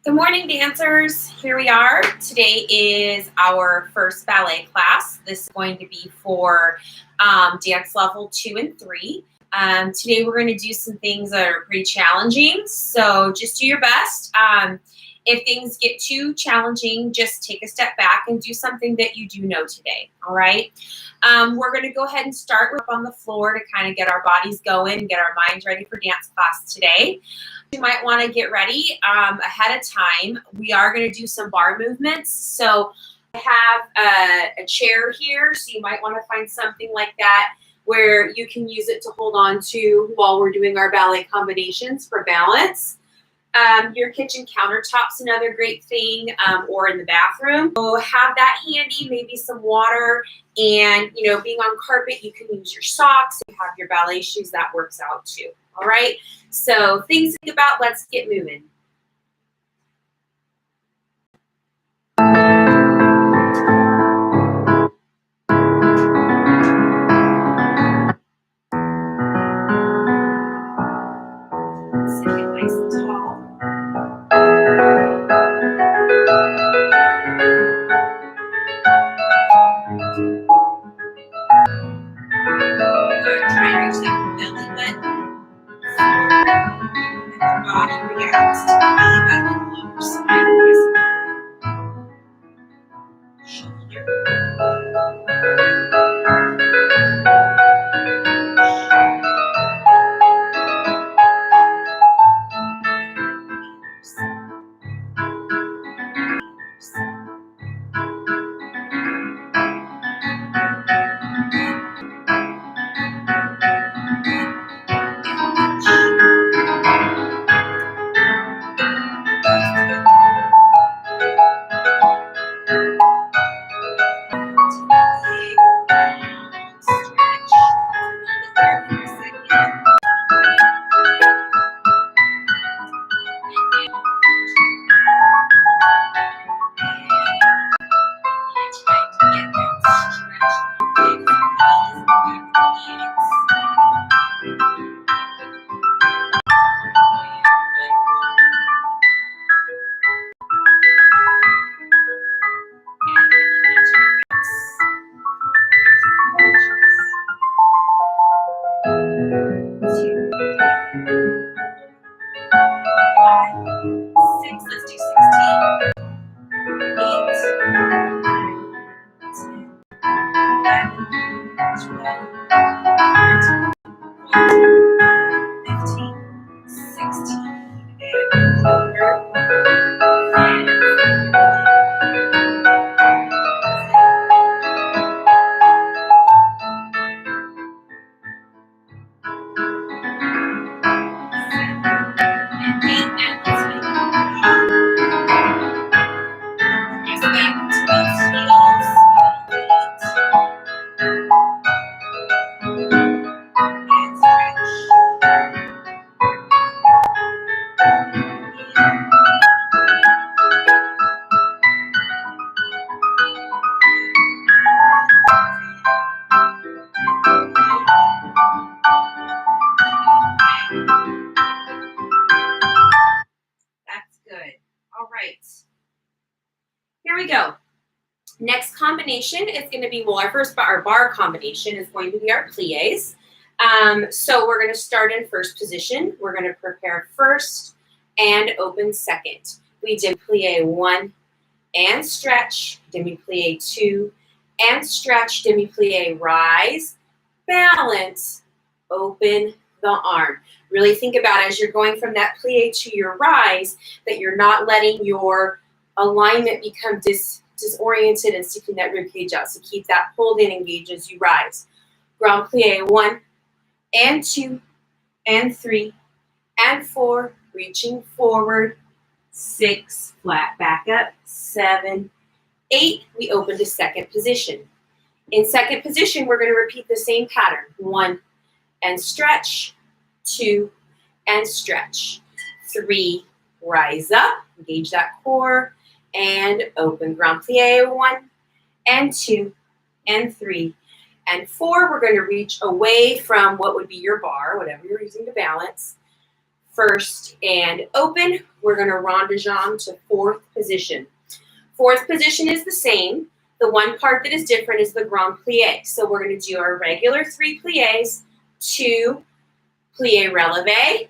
Good morning, dancers. Here we are. Today is our first ballet class. This is going to be for dance level 2 and 3. Today we're going to do some things that are pretty challenging, so just do your best. If things get too challenging, just take a step back and do something that you do know today, all right? We're going to go ahead and start up on the floor to kind of get our bodies going and get our minds ready for dance class today. You might want to get ready ahead of time. We are going to do some bar movements. So I have a chair here, so you might want to find something like that where you can use it to hold on to while we're doing our ballet combinations for balance. Your kitchen countertop's another great thing, or in the bathroom. So have that handy, maybe some water, and being on carpet, you can use your socks. You have your ballet shoes, that works out too. All right, so things to think about. Let's get moving. Sit nice and tall. Good. Try and reach that belly button forward, and your body reacts to the belly button, lower spine, shoulder. That's good. All right. Here we go. Next combination is going to be, our bar combination is going to be our plies. So we're going to start in first position. We're going to prepare first and open second. We did plie 1 and stretch, demi-plie 2 and stretch, demi-plie, rise, balance, open the arm. Really think about, as you're going from that plie to your rise, that you're not letting your alignment become disoriented and sticking that rib cage out. So keep that pulled in, engage as you rise. Grand plie 1 and 2 and 3 and 4, reaching forward, 6, flat back up, 7, 8, we open to second position. In second position, we're going to repeat the same pattern. 1 and stretch, 2 and stretch, 3, rise up, engage that core, and open. Grand plie 1 and 2 and 3 and 4. We're going to reach away from what would be your bar, whatever you're using to balance. First and open. We're going to rond-de-jambe to fourth position. Fourth position is the same. The one part that is different is the grand plie. So we're going to do our regular 3 plies, 2 plie releve,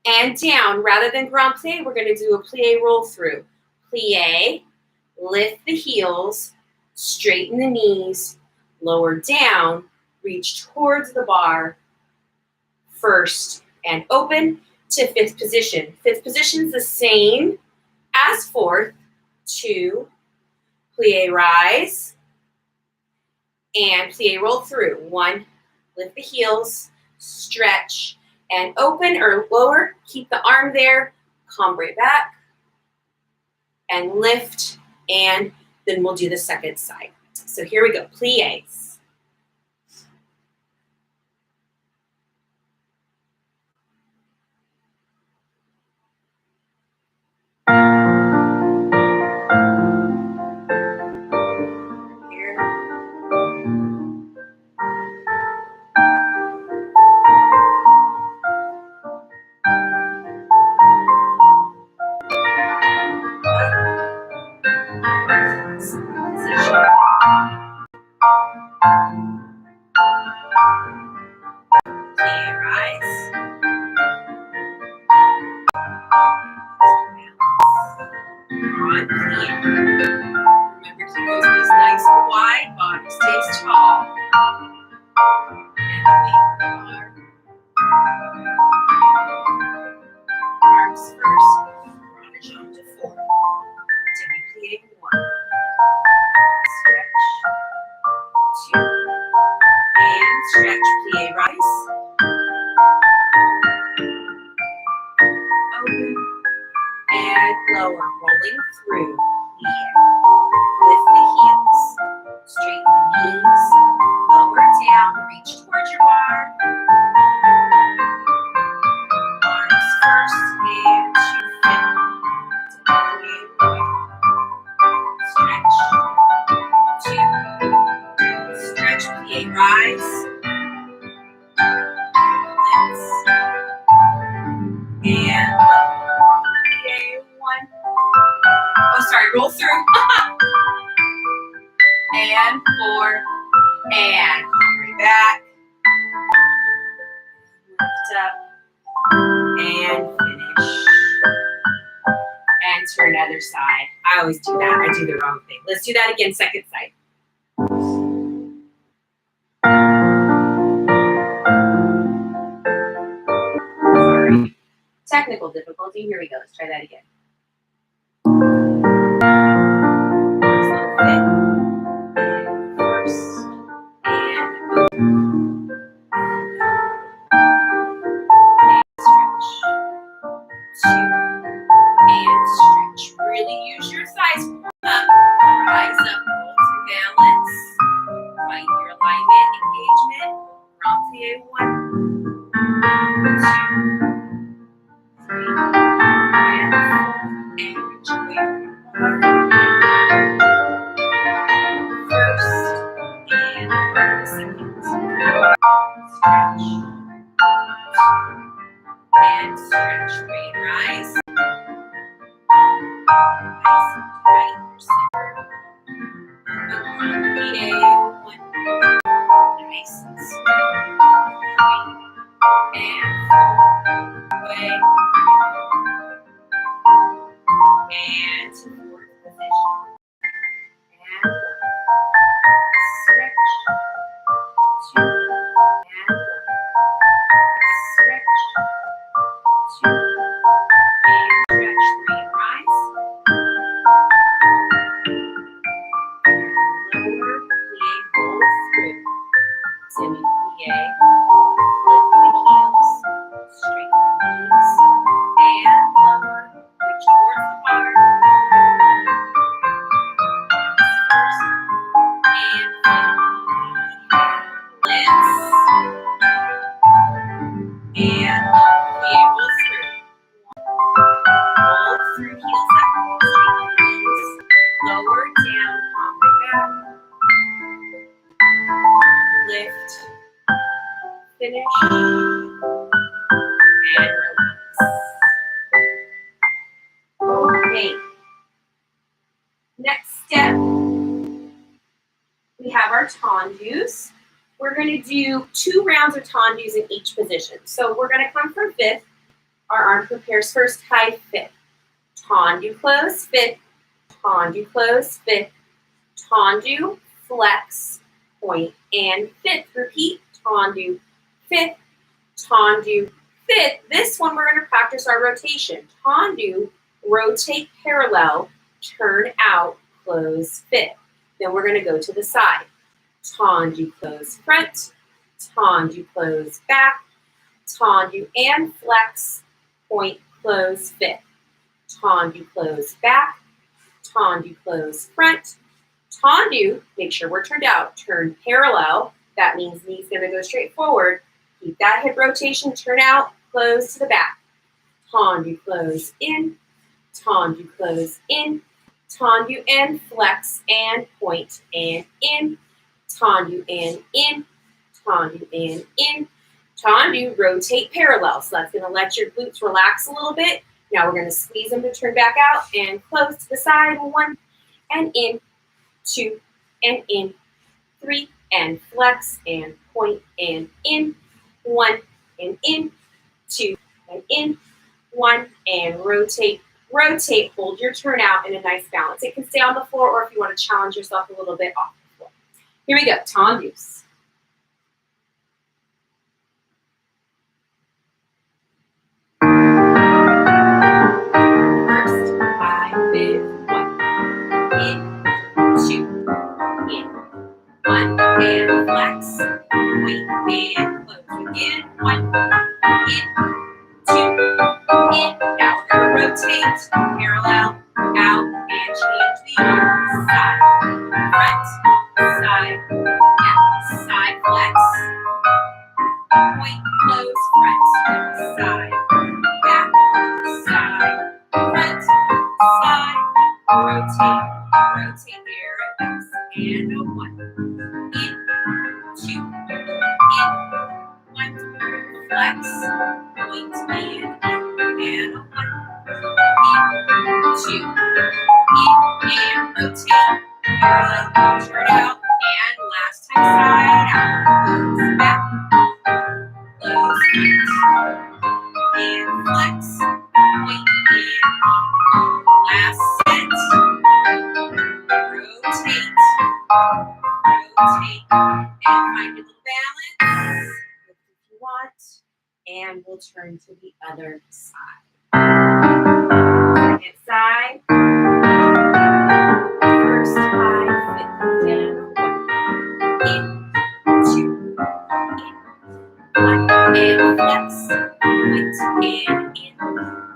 and down. Rather than grand plie, we're going to do a plie roll through. Plie, lift the heels, straighten the knees, lower down, reach towards the bar, first and open to fifth position. Fifth position is the same as fourth. 2 plie rise and plie roll through. 1, lift the heels, stretch and open or lower. Keep the arm there, cambre back and lift, and then we'll do the second side. So here we go, plies. Roll through. And 4, and bring back. Lift up, and finish. And turn other side. I always do that. I do the wrong thing. Let's do that again, second side. Sorry. Technical difficulty. Here we go. Let's try that again. Lift, finish, and release. Great. Next step, we have our tendus. We're going to do 2 rounds of tendus in each position. So we're going to come from fifth. Our arm prepares first, high fifth. Tendu, close, fifth. Tendu, close, fifth. Tendu, flex, point, and fifth. Repeat, tendu, fifth. Tendu, fifth. This one we're going to practice our rotation. Tendu, rotate parallel, turn out, close, fifth. Then we're going to go to the side. Tendu, close, front. Tendu, close, back. Tendu and flex, point, close, fifth. Tendu, close, back. Tendu, close, front. Tendu, make sure we're turned out. Turn parallel. That means knee's going to go straight forward. Keep that hip rotation. Turn out, close to the back. Tendu, close, in. Tendu, close, in. Tendu and flex and point and in. Tendu and in. Tendu and in. Tendu, rotate parallel. So that's going to let your glutes relax a little bit. Now we're going to squeeze them to turn back out and close to the side. 1 and in, 2 and in, 3 and flex and point and in, 1 and in, 2 and in, 1 and rotate, rotate, hold your turn out in a nice balance. It can stay on the floor or if you want to challenge yourself a little bit off the floor. Here we go, tendus. First, 5, 5, 1, in, 2, in, 1 and flex, point and close. Again, 1, in, 2, in. Now we're going to rotate, parallel, out, and change the arm. Side, front, side, back, side, flex, point, close, front, side, back, side, front, side, rotate, rotate, arabesque, and 1, in, 2, in, 1, flex, point, and 1, in, 2, in, and rotate, parallel, turn out, and last time side out, close, back, close, front, and flex, point, and last set, rotate, rotate, and find your little balance, if you want, and we'll turn to the other side. Second side, first 5, 5, and 1, in, 2, in, 1, and flex, point, and in,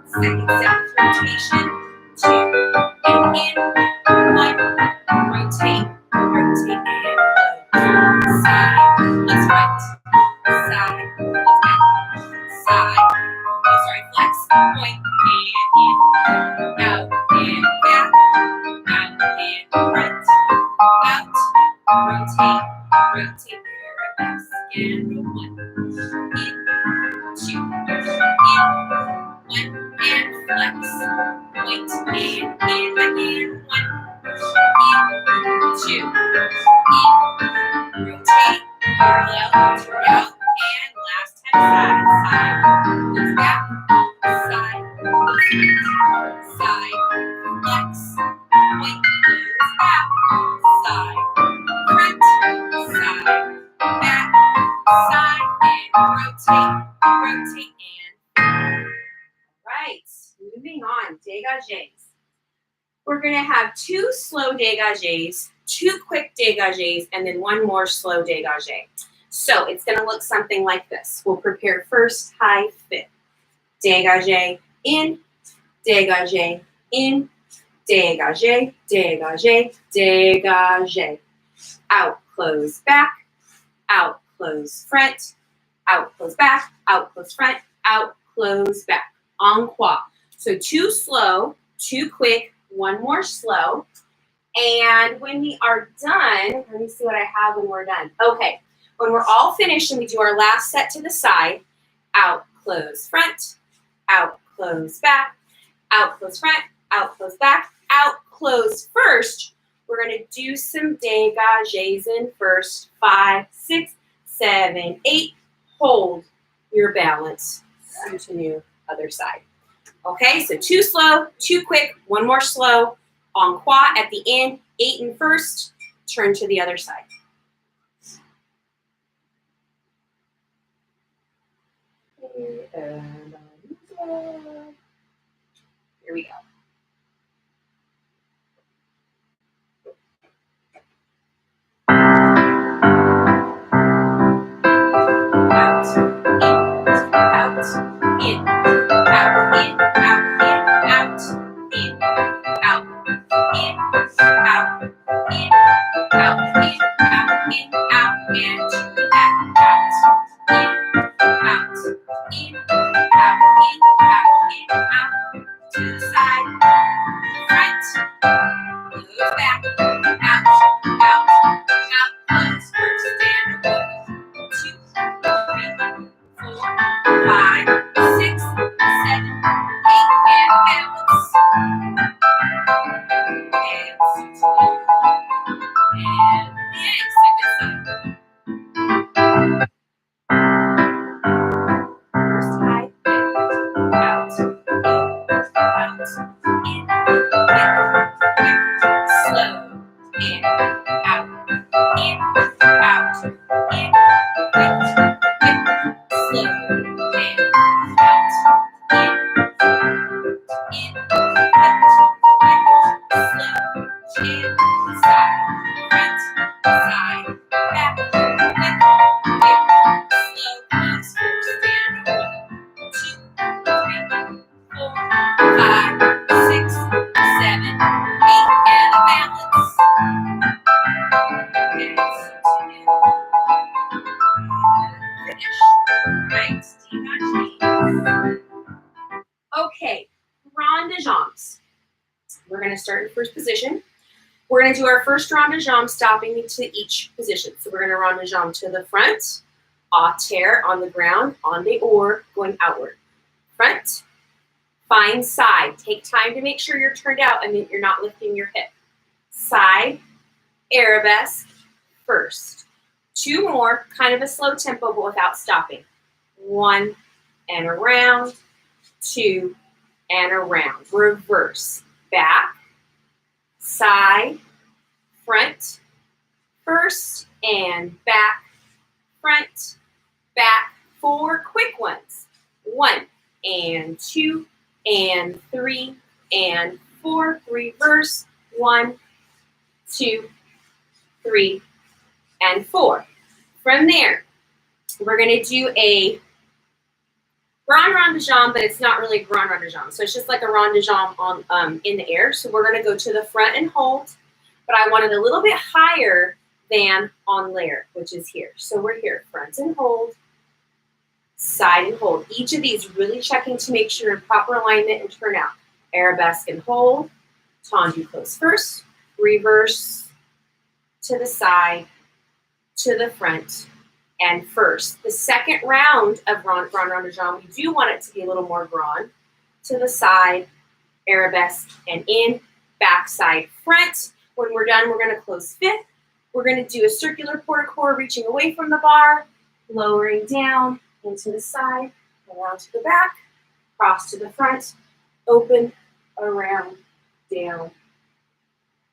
second set with rotation, 2, and in, 1, rotate, rotate, and close, side, let's right, side, let's back, side, flex, point, and in, out, and back, out, and front, out, rotate, rotate, arabesque, and 1, in, 2, in, 1, and flex, point, and in, again, 1, in, 2, in, rotate, parallel, turn out, and last time side, let's back, side, side, flex, point, close, back, side, front, side, back, side, and rotate, rotate, and right. Moving on, dégagés. We're going to have 2 slow dégagés, 2 quick dégagés, and then 1 more slow dégagé. So it's going to look something like this. We'll prepare first, high fifth. Dégagé, in, dégagé, in, dégagé, dégagé, dégagé. Out, close, back, out, close, front, out, close, back, out, close, front, out, close, back. En croix. So 2 slow, 2 quick, 1 more slow. And when we are done, let me see what I have when we're done. Okay, when we're all finished and we do our last set to the side, out, close, front, out, close, back, out, close, front, out, close back, out, close first. We're going to do some dégagés in first. 5, 6, 7, 8. Hold your balance. Continue other side. Okay, so 2 slow, 2 quick, 1 more slow. En croix at the end, 8 in first. Turn to the other side. Here we go. Okay, rond de jambes. We're going to start in first position. We're going to do our first rond de jambe, stopping to each position. So we're going to rond de jambe to the front, à terre on the ground, on the oar, going outward. Front, find side. Take time to make sure you're turned out and that you're not lifting your hip. Side, arabesque, first. 2 more, kind of a slow tempo, but without stopping. 1 and around, 2 and around. Reverse, back, side, front, first, and back, front, back. 4 quick ones. 1 and 2 and 3 and 4. Reverse, 1, 2, 3, and 4. From there, we're going to do a grand rond de jambe, but it's not really a grand rond de jambe. So it's just like a rond de jambe on in the air. So we're going to go to the front and hold, but I want it a little bit higher than on l'air, which is here. So we're here, front and hold, side and hold. Each of these really checking to make sure in proper alignment and turn out. Arabesque and hold, tendu close first, reverse to the side, to the front, and first. The second round of grand rond de jambe, we do want it to be a little more grand. To the side, arabesque, and in, back, side, front. When we're done, we're going to close fifth. We're going to do a circular port-a-corps, reaching away from the bar, lowering down into the side, around to the back, cross to the front, open, around, down,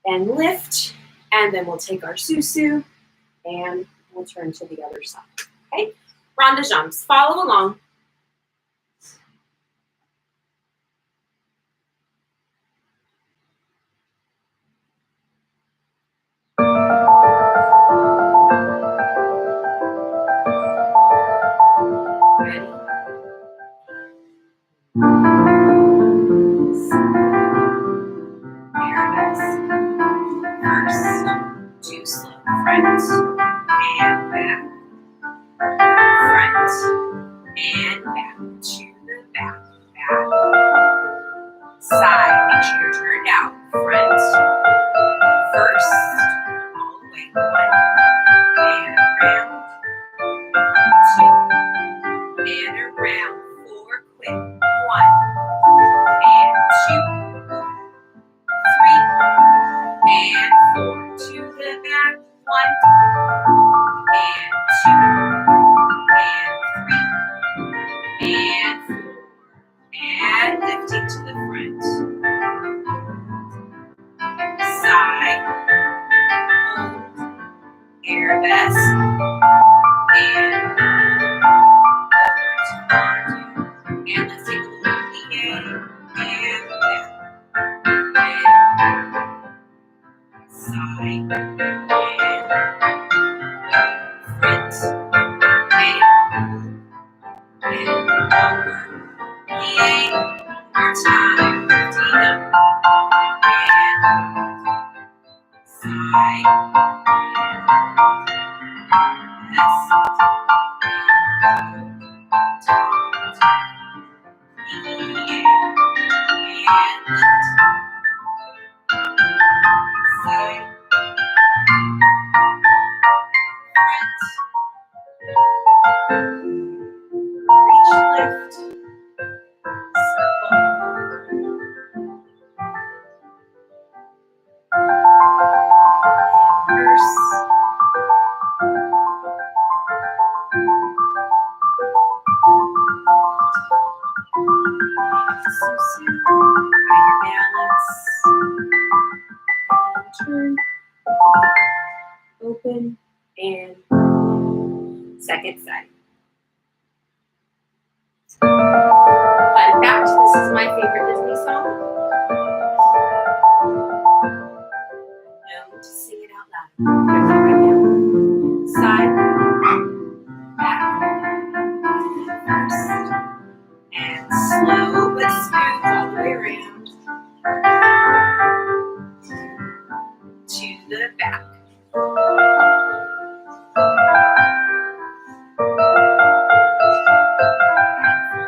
and lift. And then we'll take our susu and we'll turn to the other side. Okay? Rond de jambes. Follow along. Ready? Arabesque. First, 2 slow. Front and back. Front and back. To the back. Back. Side. Make sure you're turned out. Front. First. All the way. 1 and around. 2 and around. 4 quick. 1 and 2 best. And let's take a little plie and back. And side and front and lower plie. More time. Lifting up and side and best. Turn, open, and second side. Fun fact, this is my favorite Disney song. Known to sing it out loud. Side, back, first, and slow but smooth all the way around to the back.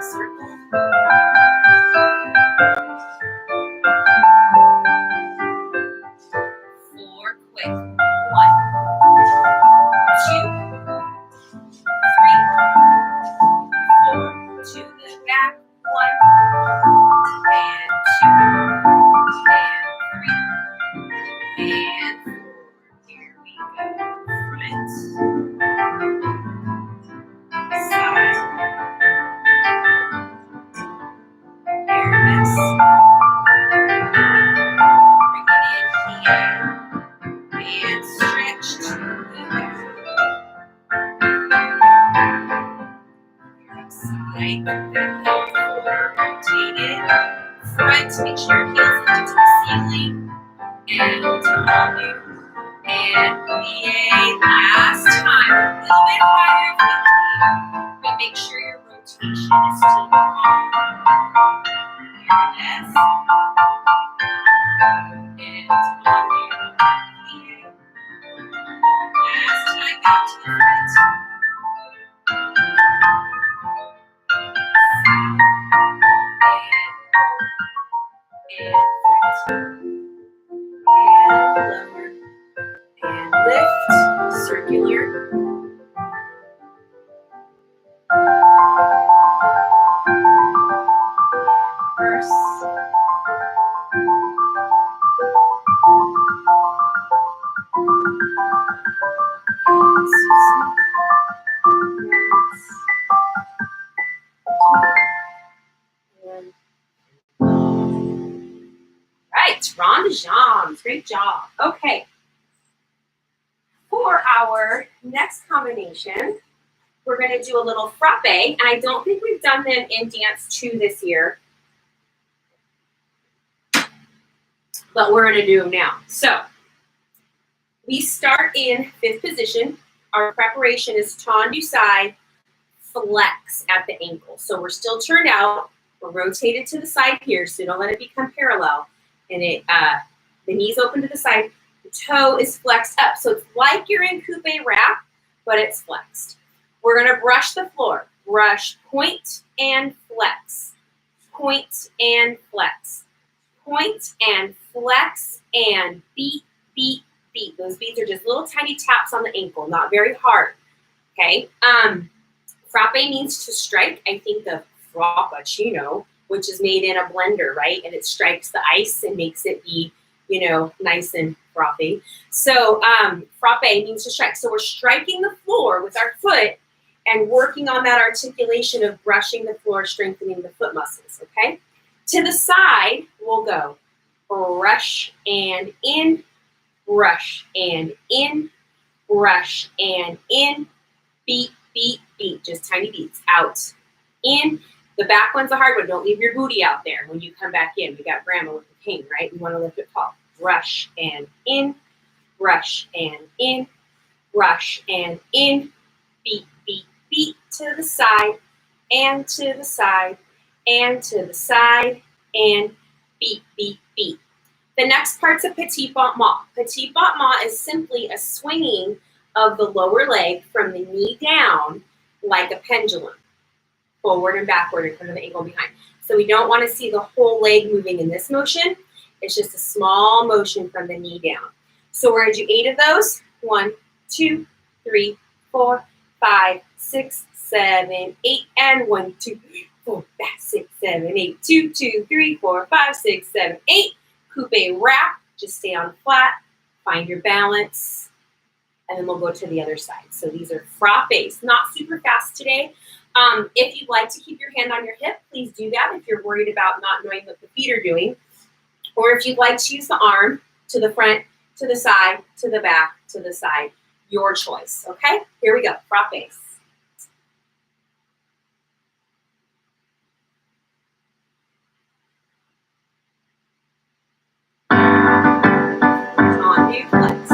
Circle. 4 quick. 1, 2, 3, 4 to the back. 1 and 2 and 3 and 4. Here we go. Front, side, airness. Bring it in here and stretch to the back. Side, back, rotate it. Front, make sure your heels lift to the ceiling. And tanu. And plie. Last time. A little bit higher if you can. But make sure your rotation is still on. Yes. And tanu. Plie. Last time back to the front. And front. And lower. And lift. Circular. First. Right, rond de jambes. Great job. Okay. For our next combination, we're going to do a little frappe, and I don't think we've done them in Dance 2 this year, but we're going to do them now. So we start in 5th position. Our preparation is tendu side, flex at the ankle. So we're still turned out. We're rotated to the side here, so don't let it become parallel. And the knees open to the side. The toe is flexed up. So it's like you're in coupe wrap, but it's flexed. We're going to brush the floor. Brush, point, and flex. Point and flex. Point and flex and beat, beat, beat. Those beats are just little tiny taps on the ankle, not very hard. Okay. Frappe means to strike. I think of frappuccino, which is made in a blender, right? And it strikes the ice and makes it be, nice and frothy. So frappe means to strike. So we're striking the floor with our foot and working on that articulation of brushing the floor, strengthening the foot muscles, okay? To the side, we'll go brush and in, brush and in, brush, and in, beat, beat, beat, just tiny beats, out, in. The back one's a hard one. Don't leave your booty out there when you come back in. We got grandma with the cane, right? We want to lift it tall. Brush and in, brush and in, brush and in, beat, beat, beat, to the side, and to the side, and to the side, and beat, beat, beat. The next part's a petit battement. Petit battement is simply a swinging of the lower leg from the knee down like a pendulum, forward and backward in front of the ankle behind. So we don't want to see the whole leg moving in this motion. It's just a small motion from the knee down. So we're going to do 8 of those. 1, 2, 3, 4, 5, 6, 7, 8, and 1, 2, 3, 4, 5, 6, 7, 8, 2, 2, 3, 4, 5, 6, 7, 8. Coupe wrap, just stay on flat, find your balance, and then we'll go to the other side. So these are frappes, not super fast today. If you'd like to keep your hand on your hip, please do that if you're worried about not knowing what the feet are doing. Or if you'd like to use the arm to the front, to the side, to the back, to the side, your choice, okay? Here we go, frappes. On, flex.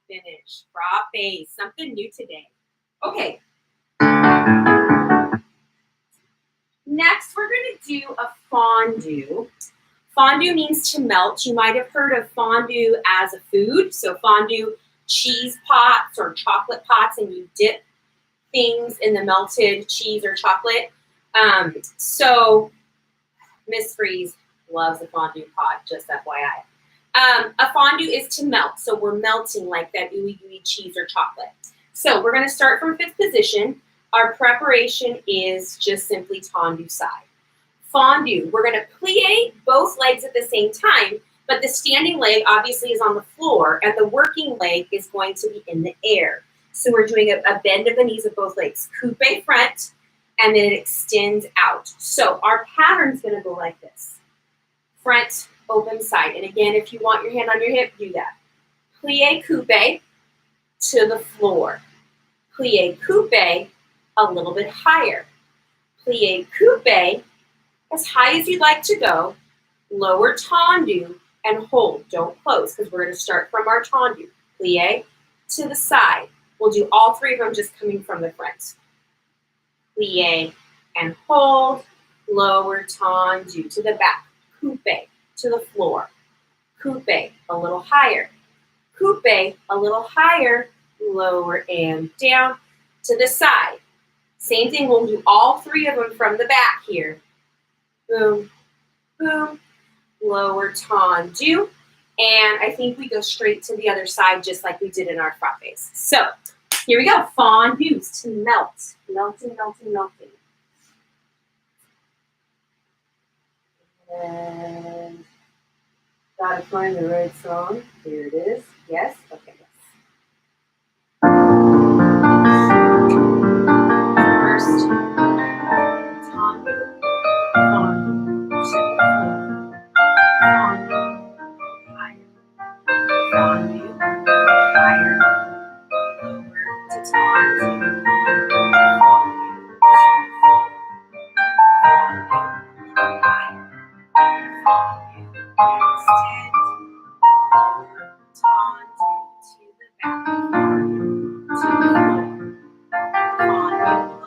Finish. Frappe. Something new today. Okay. Next, we're going to do a fondue. Fondue means to melt. You might have heard of fondue as a food. So fondue, cheese pots or chocolate pots, and you dip things in the melted cheese or chocolate. So Miss Freeze loves a fondue pot, just FYI. A fondue is to melt. So we're melting like that ooey gooey cheese or chocolate. So we're going to start from 5th position. Our preparation is just simply tendu side. Fondue, we're going to plie both legs at the same time, but the standing leg obviously is on the floor and the working leg is going to be in the air. So we're doing a bend of the knees of both legs. Coupe front, and then it extends out. So our pattern's going to go like this. Front, open side. And again, if you want your hand on your hip, do that. Plie coupe to the floor. Plie coupe a little bit higher. Plie coupe as high as you'd like to go. Lower tendu and hold. Don't close because we're going to start from our tendu. Plie to the side. We'll do all 3 of them just coming from the front. Plie and hold. Lower tendu to the back. Coupe to the floor. Coupe a little higher. Coupe a little higher. Lower and down to the side. Same thing, we'll do all 3 of them from the back here. Boom, boom, lower tendu. And I think we go straight to the other side just like we did in our frappes. So here we go, fondues to melt. Melting, melting, melting. And Gotta find the right song. Here it is. Yes? Okay, yes. First, Tom, on, to the floor, on, higher, on you, higher, lower to Tom, on you, higher, on you, extend, lower, Tom, to the back, to the floor, on you, a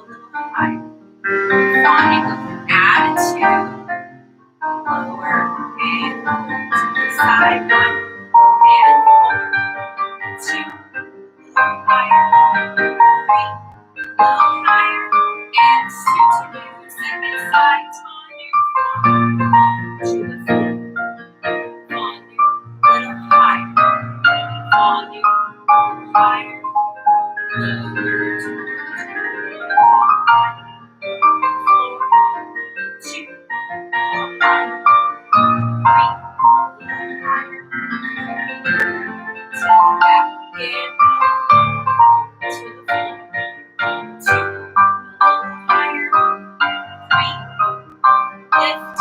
little higher, on you, go through attitude, lower, and to the side, 1, and 4, 2, higher, 3, little higher, and 6 to the second side, on you, to the floor, on you, little higher, on you, higher, lower, to the floor, 2, higher, 3, little higher, to the back, and to the floor, 2, higher, 3, lift,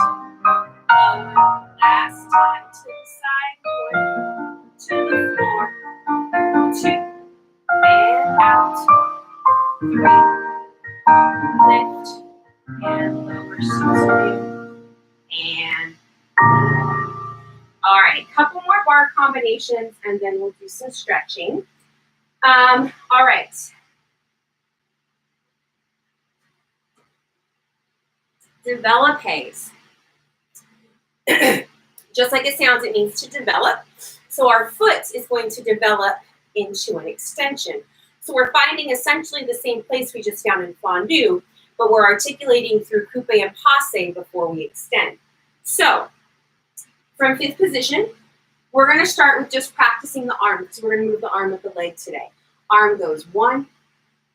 lower, last time to the side, 1, to the floor, 2, and out, 3, lift, and lower, 6, and all right, couple more bar combinations, and then we'll do some stretching. All right. Developes. Just like it sounds, it means to develop. So our foot is going to develop into an extension. So we're finding essentially the same place we just found in fondue, but we're articulating through coupe and passe before we extend. So from 5th position, we're going to start with just practicing the arm, because we're going to move the arm with the leg today. Arm goes 1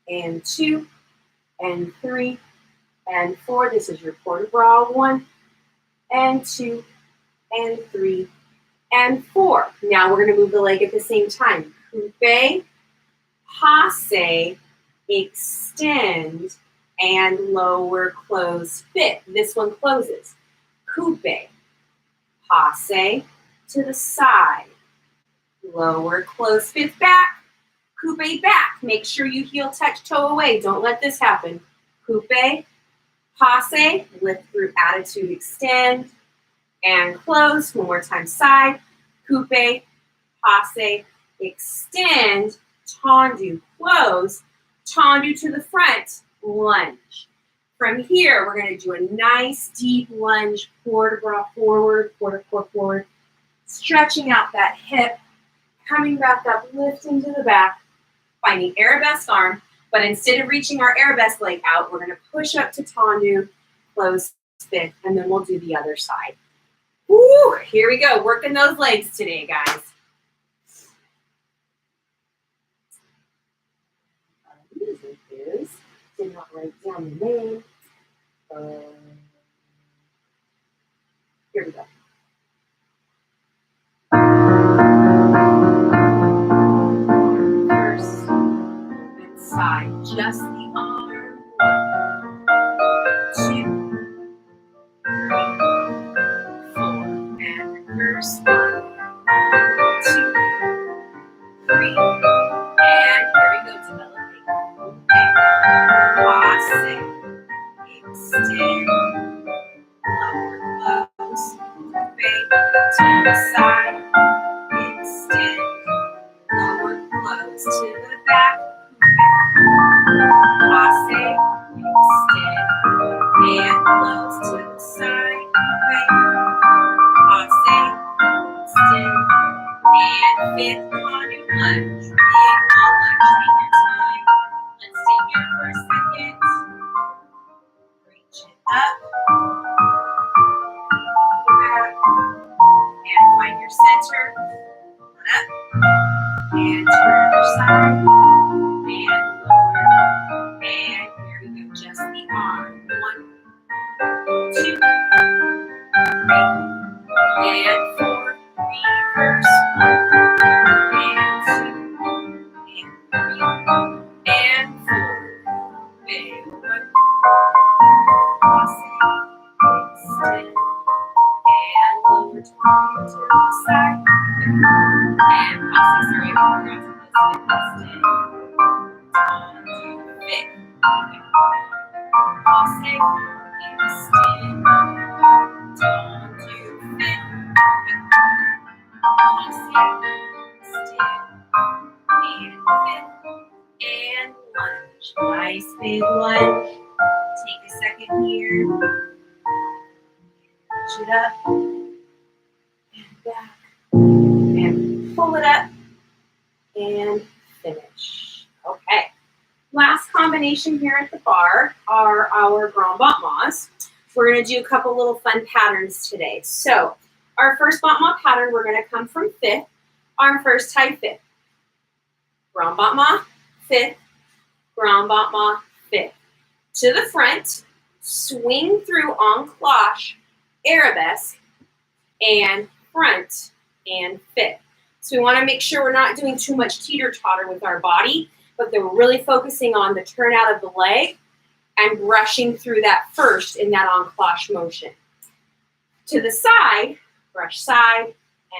and 2 and 3 and 4. This is your port de bras. 1 and 2 and 3 and 4. Now we're going to move the leg at the same time. Coupe, passe, extend, and lower, close, 5th. This one closes. Coupe, passe, to the side, lower, close, 5th, back, coupe, back. Make sure you heel touch toe away. Don't let this happen. Coupe, passe, lift through attitude, extend, and close. One more time, side, coupe, passe, extend, tendu, close, tendu to the front, lunge. From here, we're going to do a nice deep lunge, port de bras forward, port de corps forward, stretching out that hip, coming back up, lifting to the back, finding arabesque arm, but instead of reaching our arabesque leg out, we're going to push up to tendu, close, 5th, and then we'll do the other side. Woo! Here we go, working those legs today, guys. Music is, did not write down the name. Here we go. First, inside, just the arm. 1, 2, 3, 4, and reverse. 1, 2, 3, and here we go, developing. Okay. Passe, extend, lower, close, to the side, extend, lower, close, to the back, passe, extend, and close to the side, passe, extend, and 5th, tendu, lunge, big long lunge, take your time, let's stay here for a second, reach it up, back, and find your center, up, and turn your side, and lower, and here we go, just the arm, 1, 2, 3, and 4, And crossing, sorry, I forgot to close it. Stand, do fit. Crossing, and stand, don't do fit. Crossing, stand, and fit. And lunge. Nice big lunge. Take a second here. Push it up. And back. And pull it up. And finish. Okay. Last combination here at the bar are our grand battements. We're going to do a couple little fun patterns today. So our first battement pattern, we're going to come from fifth, arm first, tie fifth. Grand battement, fifth, grand battement, fifth. To the front, swing through en cloche, arabesque, and front and fifth. So we want to make sure we're not doing too much teeter-totter with our body, but that we're really focusing on the turnout of the leg and brushing through that first in that en cloche motion. To the side, brush side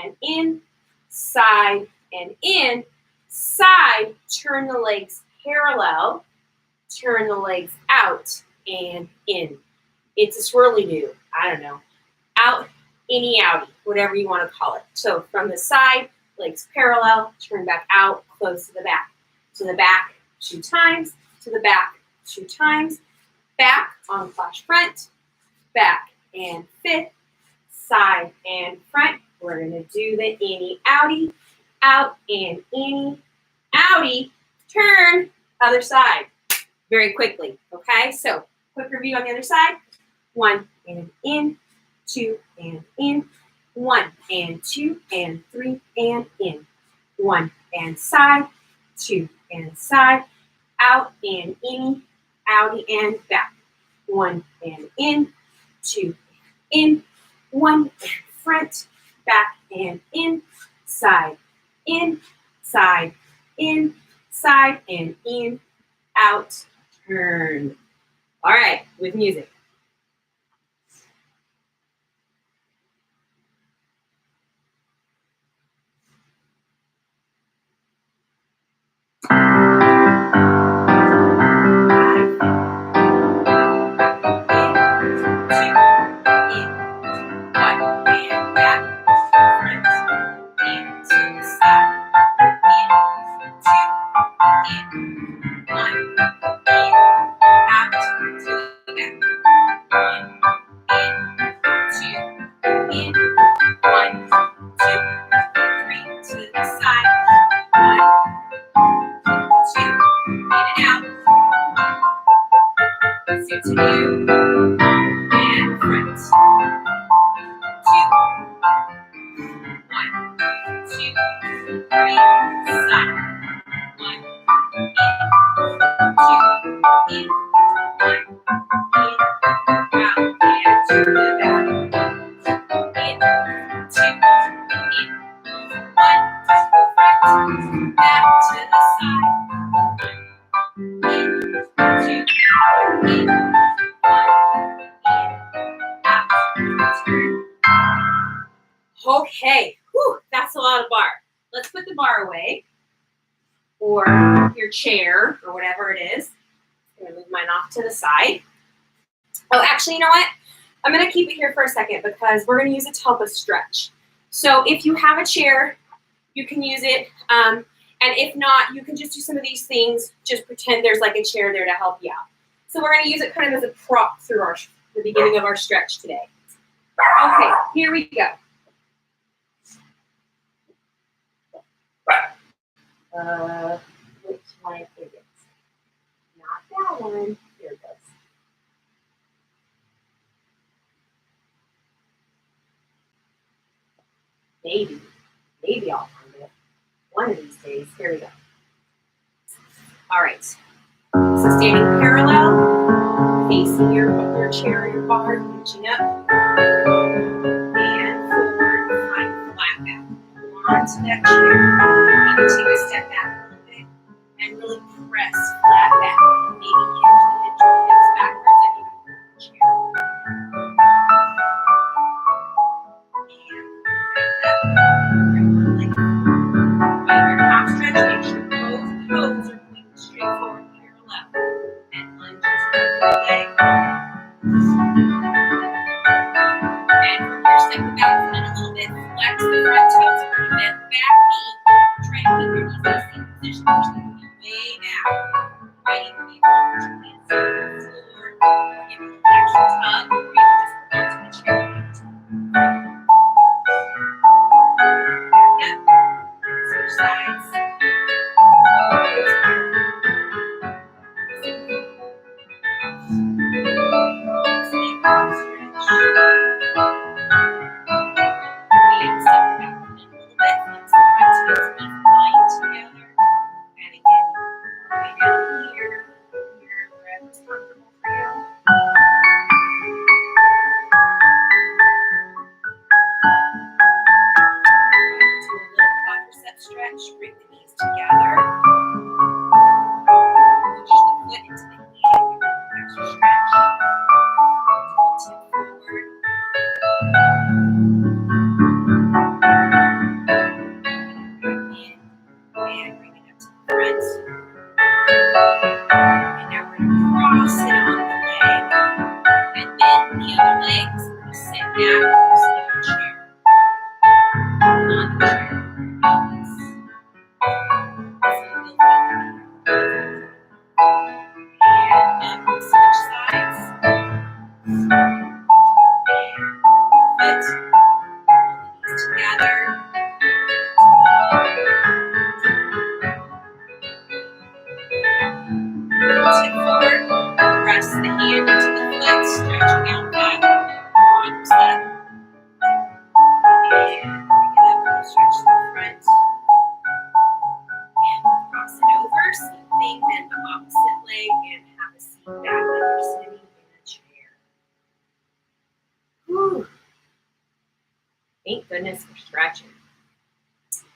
and in, side and in, side, turn the legs parallel, turn the legs out and in. It's a swirly-doo, I don't know, out, inny, outy, whatever you want to call it. So from the side, legs parallel, turn back out, close to the back. To the back 2 times, to the back 2 times, back, en cloche front, back and fifth, side and front. We're going to do the inny, outy, out and inny, outy, turn, other side, very quickly, okay? So quick review on the other side. 1 and in, 2 and in, 1 and 2 and 3 and in, 1 and side, 2 and side, out and in, outy and back, 1 and in, 2 in, 1 and front, back and in, side, in, side, in, side and in, out, turn. All right, with music. Okay, whew, that's a lot of bar. Let's put the bar away, or your chair, or whatever it is. I'm gonna move mine off to the side. Oh, actually, you know what? I'm gonna keep it here for a second because we're gonna use it to help us stretch. So if you have a chair, you can use it, and if not, you can just do some of these things, just pretend there's like a chair there to help you out. So we're gonna use it kind of as a prop through the beginning of our stretch today. Okay, here we go. Which one is it? Not that one. Here it goes. Maybe I'll find it. One of these days. Here we go. All right. So standing parallel, facing your chair or your bar, reaching up, and forward, find flat back. Onto that chair. You can take a step back a little bit and really press flat back. Maybe hinge the hips backwards and even move the chair. And back up. Bring the leg forward. Way back. Ready to be long. Hands on the floor. Give it an extra tug. Or you can just go back to the chair. Yep. Switch sides. Exhale, stretch. And step back a little bit. Flex the front toes, knees aligned together. And again, way down here. Wherever's comfortable for you. Do a little quadricep stretch. Bring the knees together. Push the foot into the hand. Give it an extra stretch. Tip forward. And bring it up to the front. And now we're going to cross it on the leg. And then the other leg. So we're going to sit back or sit on the chair. On the chair. Elbows. So we'll feel good. And up, switch sides. And foot. Knees together. Tip forward, press the hand into the foot, stretching out that quadricep. And bring it up and stretch to the front. And cross it over, same thing, bend the opposite leg and have a seat back like you're sitting in a chair. Whew. Thank goodness for stretching.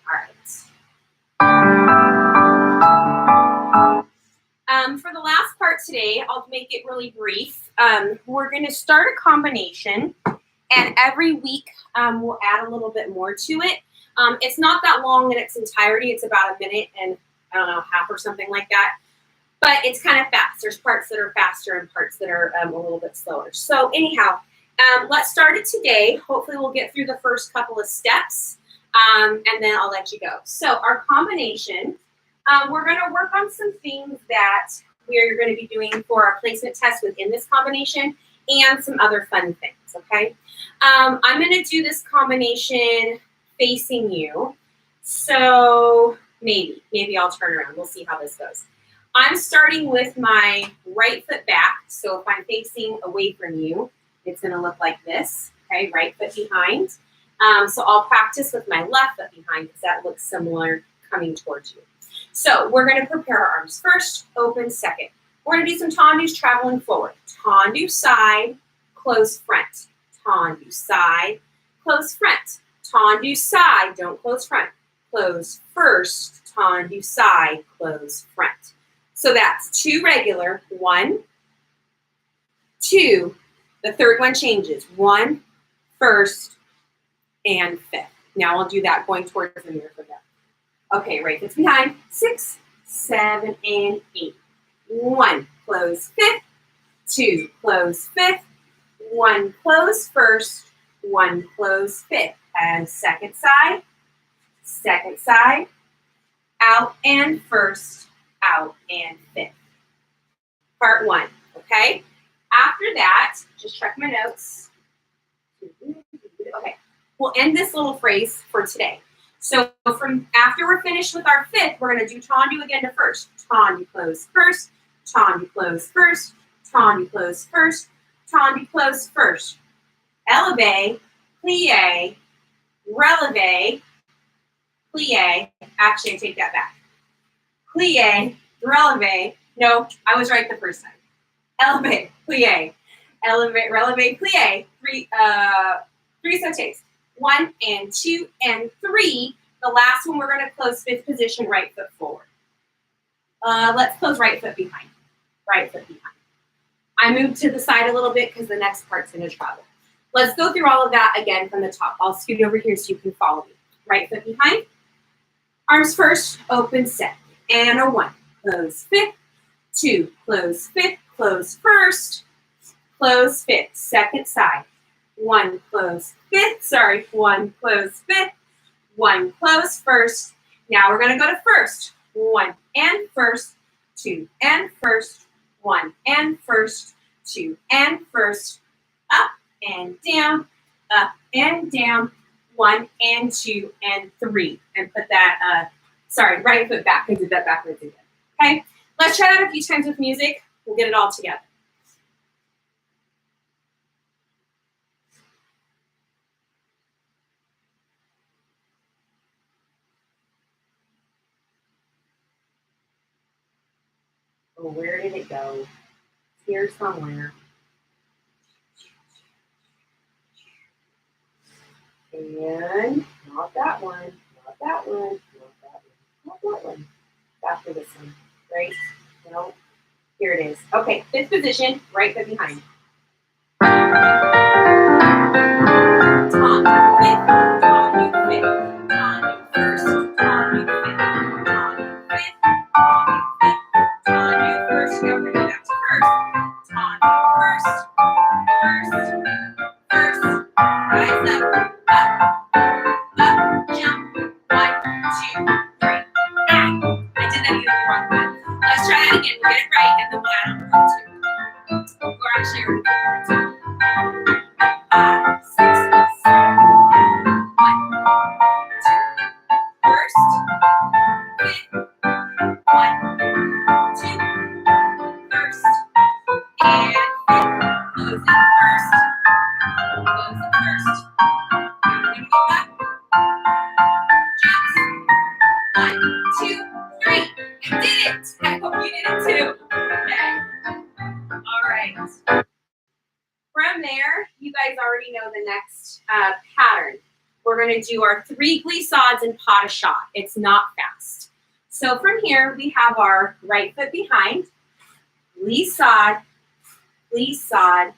All right. For the last part today, I'll make it really brief. We're going to start a combination, and every week we'll add a little bit more to it. It's not that long in its entirety. It's about a minute and, I don't know, half or something like that. But it's kind of fast. There's parts that are faster and parts that are a little bit slower. So anyhow, let's start it today. Hopefully we'll get through the first couple of steps, and then I'll let you go. So our combination, we're going to work on some things that we're going to be doing for our placement test within this combination and some other fun things, okay? I'm going to do this combination facing you. So maybe I'll turn around. We'll see how this goes. I'm starting with my right foot back. So if I'm facing away from you, it's going to look like this, okay? Right foot behind. So I'll practice with my left foot behind because that looks similar coming towards you. So we're going to prepare our arms first, open second. We're going to do some tendus traveling forward. Tendu side, close front. Tendu side, close front. Tendu side, don't close front. Close first, tendu side, close front. So that's 2 regular, 1, 2. The third one changes. 1, first, and 5th. Now I'll do that going towards the mirror for them. Okay, right foot's behind. 6, 7, and 8. 1, close 5th. 2, close 5th. 1, close first. 1, close 5th. And second side. Out and first. Out and 5th. Part 1, okay? After that, just check my notes. Okay, we'll end this little phrase for today. So from after we're finished with our 5th, we're going to do tendu again to first. Tendu close first, tendu close first, tendu close first, tendu close first. Elevate, plie, releve, plie. Actually, I take that back. Plie, releve. No, I was right the first time. Elevate, plie, elevate, releve, plie. 3 sautés. 1 and 2 and 3. The last one, we're going to close 5th position, right foot forward. Let's close right foot behind. Right foot behind. I moved to the side a little bit because the next part's going to travel. Let's go through all of that again from the top. I'll scoot over here so you can follow me. Right foot behind. Arms first, open, set. And a 1. Close 5th. 2. Close 5th. Close first. Close 5th. Second side. 1, close 5th. Sorry, 1, close 5th. 1, close first. Now we're going to go to first. 1 and first, 2 and first, 1 and first, 2 and first, up and down, 1 and 2 and 3. And put that, right foot back and do that backwards again. Okay, let's try that a few times with music. We'll get it all together. Oh, where did it go? Here somewhere. And not that one, not that one, not that one, not that one. After this one, right? No, here it is. Okay, fifth position, right foot behind. Tom, fifth, Tom, you fifth, Tom, you first, Tom, you fifth, Tom, you fifth, Tom, you fifth, Tom, you first. Now we're going to go back to first. Tom, you first, rise up, jump, 1, 2, 3. I did that again the wrong way. Let's try that again. We'll get it right, and then we'll add on part 2. Or actually, we're going to do part 2. 5, 6, 7, 1, 2. First, fifth, 1, 2. First, and fifth. Close it first. Close it first. We're going to go back. Jumps. 1, 2, 3. You did it. I hope you did it too. Okay. All right. From there, you guys already know the next pattern. We're going to do our 3 glissades and pas de chat. It's not fast. So from here, we have our right foot behind, glissade, glissade,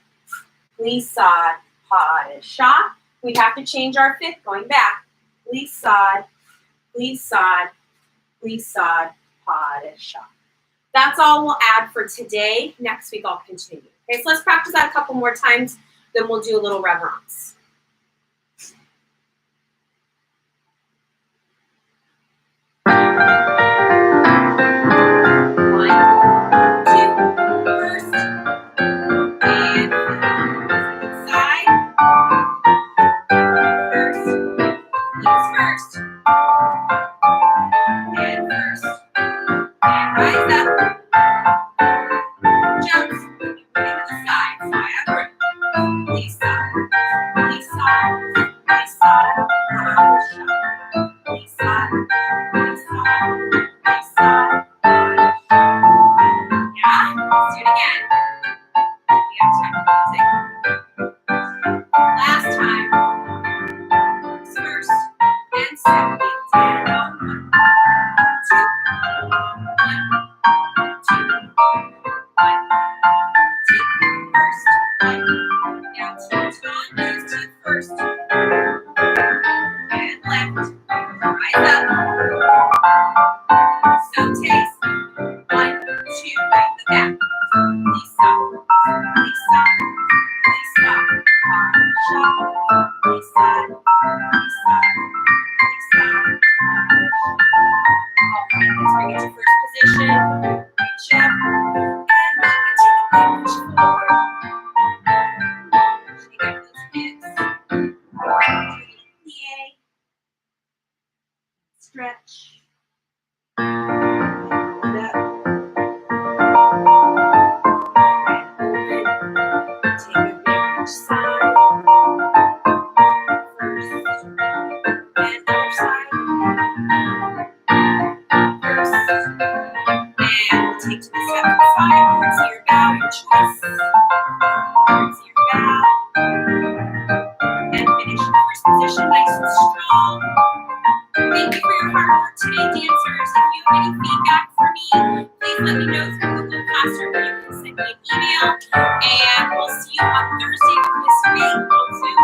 glissade, pas de chat. We'd have to change our fifth going back. Glissade, glissade, glissade, pas de chat. That's all we'll add for today. Next week, I'll continue. Okay, so let's practice that a couple more times, then we'll do a little reverence. Stretch. And we'll see you on Thursday with Miss Faith on Zoom.